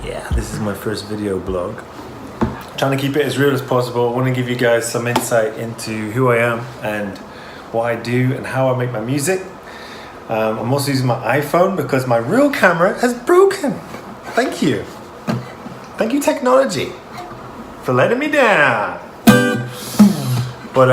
Yeah, this is my first video blog. Trying to keep it as real as possible. I want to give you guys some insight into who I am and what I do and how I make my music. I'm also using my iPhone because my real camera has broken. Thank you. Thank you, technology, for letting me down. But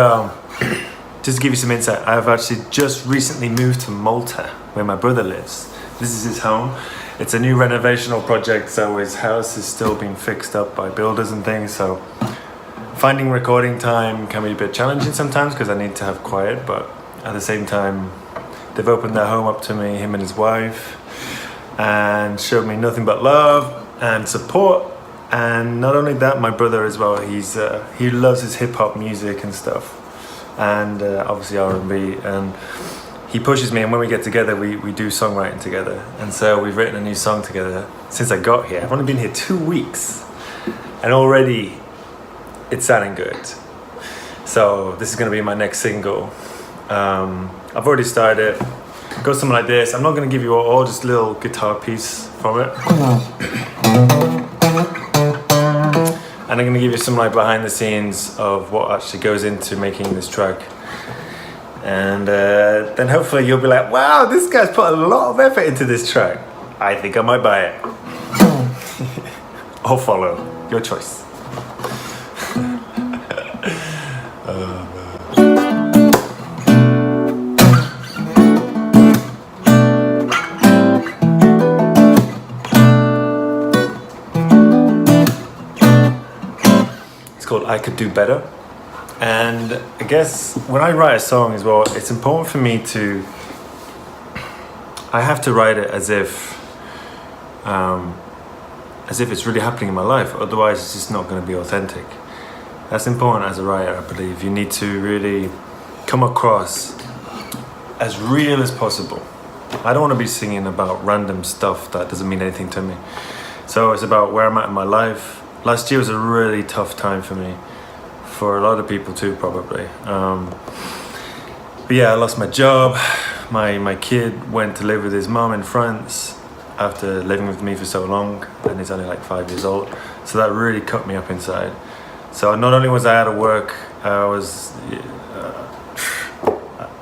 just to give you some insight, I've actually just recently moved to Malta, where my brother lives. This is his home. It's a new renovational project, so his house is still being fixed up by builders and things, so finding recording time can be a bit challenging sometimes because I need to have quiet, but at the same time, they've opened their home up to me, him and his wife, and showed me nothing but love and support. And not only that, my brother as well, he loves his hip-hop music and stuff, and obviously R&B, and he pushes me, and when we get together, we do songwriting together. And so we've written a new song together since I got here. I've only been here 2 weeks, and already it's sounding good. So this is gonna be my next single. I've already started it. It goes something like this. I'm not gonna give you all just a little guitar piece from it. And I'm gonna give you some like behind the scenes of what actually goes into making this track. And then hopefully you'll be like, wow, this guy's put a lot of effort into this track. I think I might buy it. Or follow, your choice. It's called I Could Do Better. And I guess when I write a song as well, it's important for me I have to write it as if it's really happening in my life. Otherwise, it's just not going to be authentic. That's important as a writer, I believe. You need to really come across as real as possible. I don't want to be singing about random stuff that doesn't mean anything to me. So it's about where I'm at in my life. Last year was a really tough time for me. For a lot of people too, probably. But yeah, I lost my job. My kid went to live with his mom in France after living with me for so long, and he's only like 5 years old. So that really cut me up inside. So not only was I out of work,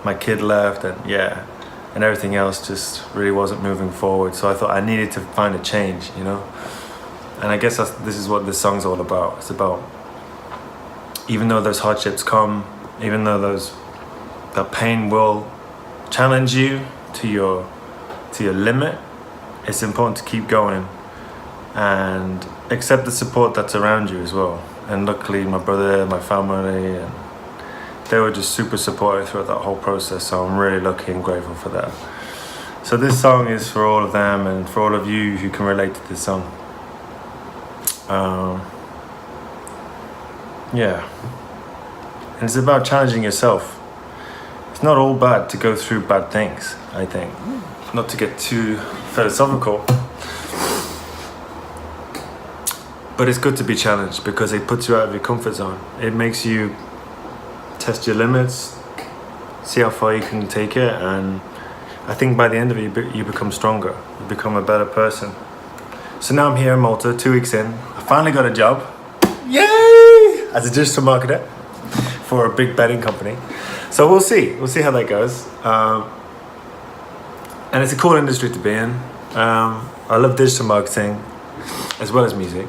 my kid left, and everything else just really wasn't moving forward. So I thought I needed to find a change, you know. And I guess this is what this song's all about. It's about, even though those hardships come, even though that pain will challenge you to your limit, it's important to keep going and accept the support that's around you as well. And luckily, my brother, my family, and they were just super supportive throughout that whole process. So I'm really lucky and grateful for that. So this song is for all of them and for all of you who can relate to this song. Yeah, and it's about challenging yourself. It's not all bad to go through bad things, I think. Not to get too philosophical, but it's good to be challenged because it puts you out of your comfort zone. It makes you test your limits, see how far you can take it, and I think by the end of it, you become stronger. You become a better person. So now I'm here in Malta, 2 weeks in. I finally got a job. Yay! As a digital marketer for a big betting company. So we'll see how that goes. And it's a cool industry to be in. I love digital marketing as well as music.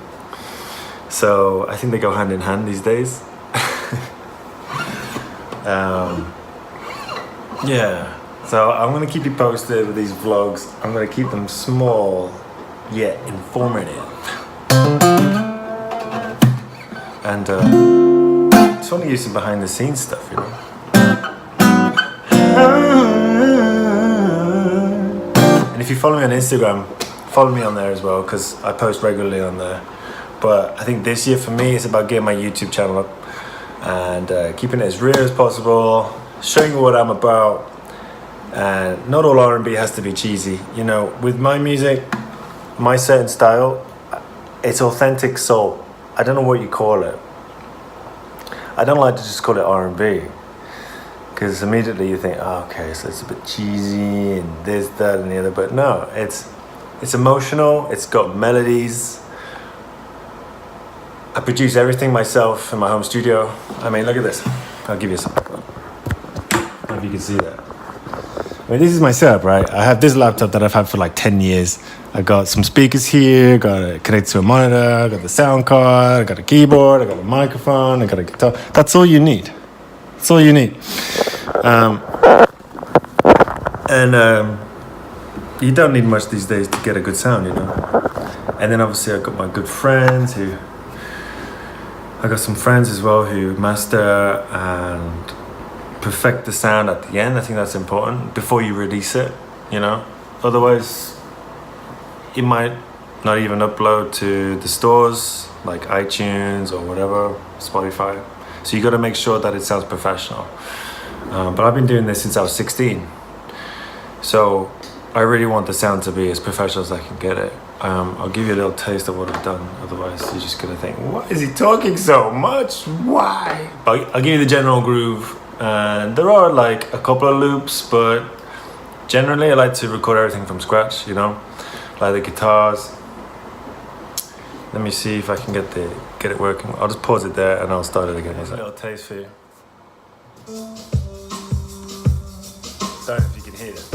So I think they go hand in hand these days. Yeah. So I'm gonna keep you posted with these vlogs. I'm gonna keep them small yet informative. And just want to use some behind the scenes stuff, you know. And if you follow me on Instagram, follow me on there as well, because I post regularly on there. But I think this year for me, it's about getting my YouTube channel up and keeping it as real as possible, showing you what I'm about. And not all R&B has to be cheesy. You know, with my music, my certain style, it's authentic soul. I don't know what you call it. I don't like to just call it R&B, because immediately you think, oh, okay, so it's a bit cheesy and this, that, and the other. But no, it's emotional. It's got melodies. I produce everything myself in my home studio. I mean, look at this. I'll give you some. I don't know if you can see that. I mean, this is my setup, right? I have this laptop that I've had for like 10 years. I got some speakers here, got it connected to a monitor, I got the sound card, I got a keyboard, I got a microphone, I got a guitar. That's all you need. That's all you need. You don't need much these days to get a good sound, you know. And then obviously I got my good friends I got some friends as well who master and perfect the sound at the end. I think that's important before you release it, you know. Otherwise, it might not even upload to the stores like iTunes or whatever, Spotify. So you got to make sure that it sounds professional. But I've been doing this since I was 16. So I really want the sound to be as professional as I can get it. I'll give you a little taste of what I've done. Otherwise, you're just going to think, why is he talking so much? Why? But I'll give you the general groove. And there are like a couple of loops, but generally I like to record everything from scratch, you know, like the guitars. Let me see if I can get it working. I'll just pause it there and I'll start it again. Here's a little taste for you. Sorry if you can hear it.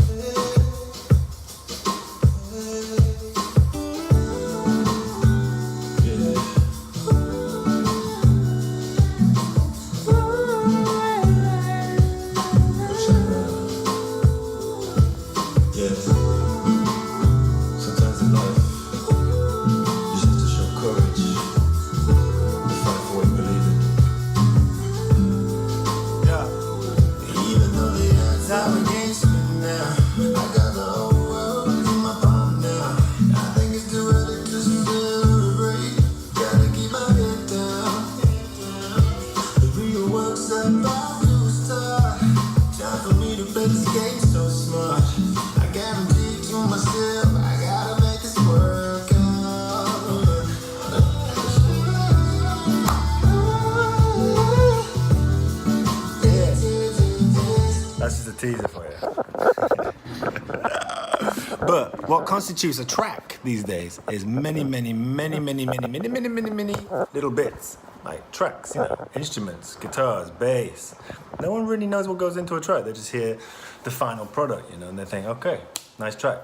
That's just a teaser for you. But what constitutes a track these days is many little bits. Like tracks, you know, instruments, guitars, bass. No one really knows what goes into a track. They just hear the final product, you know, and they think, okay, nice track.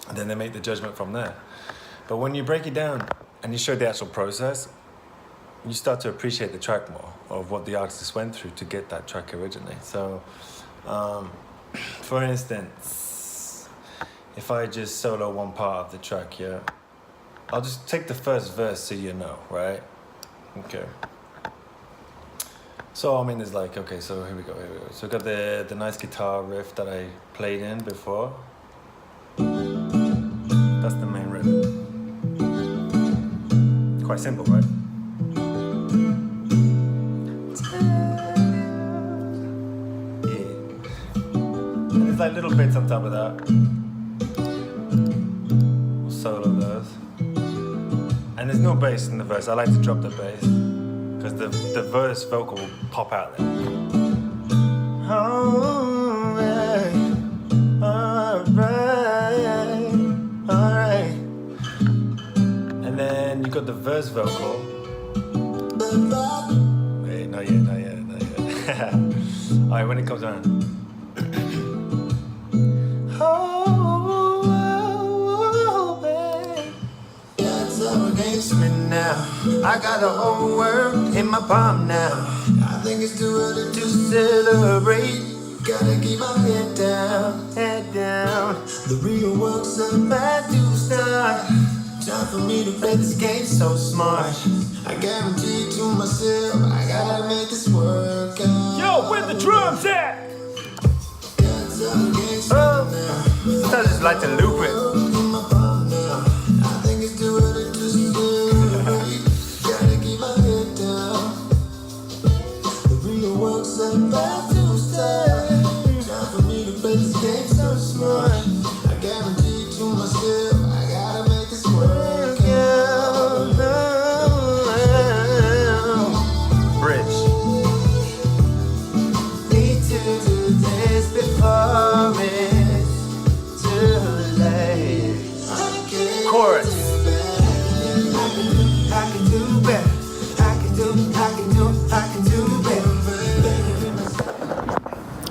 And then they make the judgment from there. But when you break it down and you show the actual process, you start to appreciate the track more of what the artist went through to get that track originally. So, for instance, if I just solo one part of the track here, I'll just take the first verse so you know, right? Okay. So I mean, there's like, okay, so here we go. So I got the nice guitar riff that I played in before. That's the main riff. Quite simple, right? Like little bits on top of that. We'll solo those. And there's no bass in the verse. I like to drop the bass because the verse vocal will pop out there. Alright, alright, alright. And then you got the verse vocal. Wait, not yet. Alright, when it comes on. Me now, I got the whole world in my palm now. I think it's too early to celebrate. Gotta keep my head down, head down. The real work's about to start. Time for me to play this game so smart. I guarantee to myself, I gotta make this work out. Yo, where the drums at? Oh, I just like to loop it.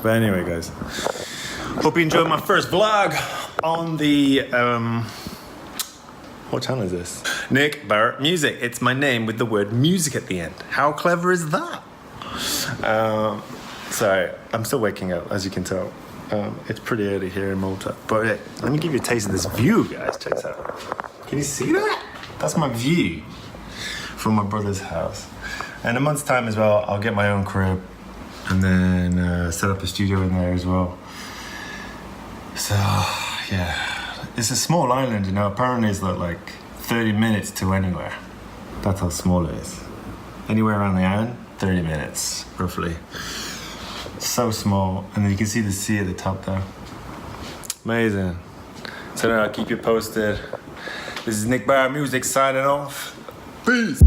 But anyway, guys, hope you enjoyed my first vlog on the what channel is this? Nick Barrett Music. It's my name with the word music at the end. How clever is that? Sorry, I'm still waking up, as you can tell. It's pretty early here in Malta. But hey, let me give you a taste of this view, guys. Check this out. Can you see that? That's my view from my brother's house. And in a month's time as well, I'll get my own crib and then set up a studio in there as well. So, yeah. It's a small island, you know. Apparently it's like 30 minutes to anywhere. That's how small it is. Anywhere around the island, 30 minutes, roughly. So small. And then you can see the sea at the top there. Amazing. So now I'll keep you posted. This is Nick Barrett Music signing off. Peace.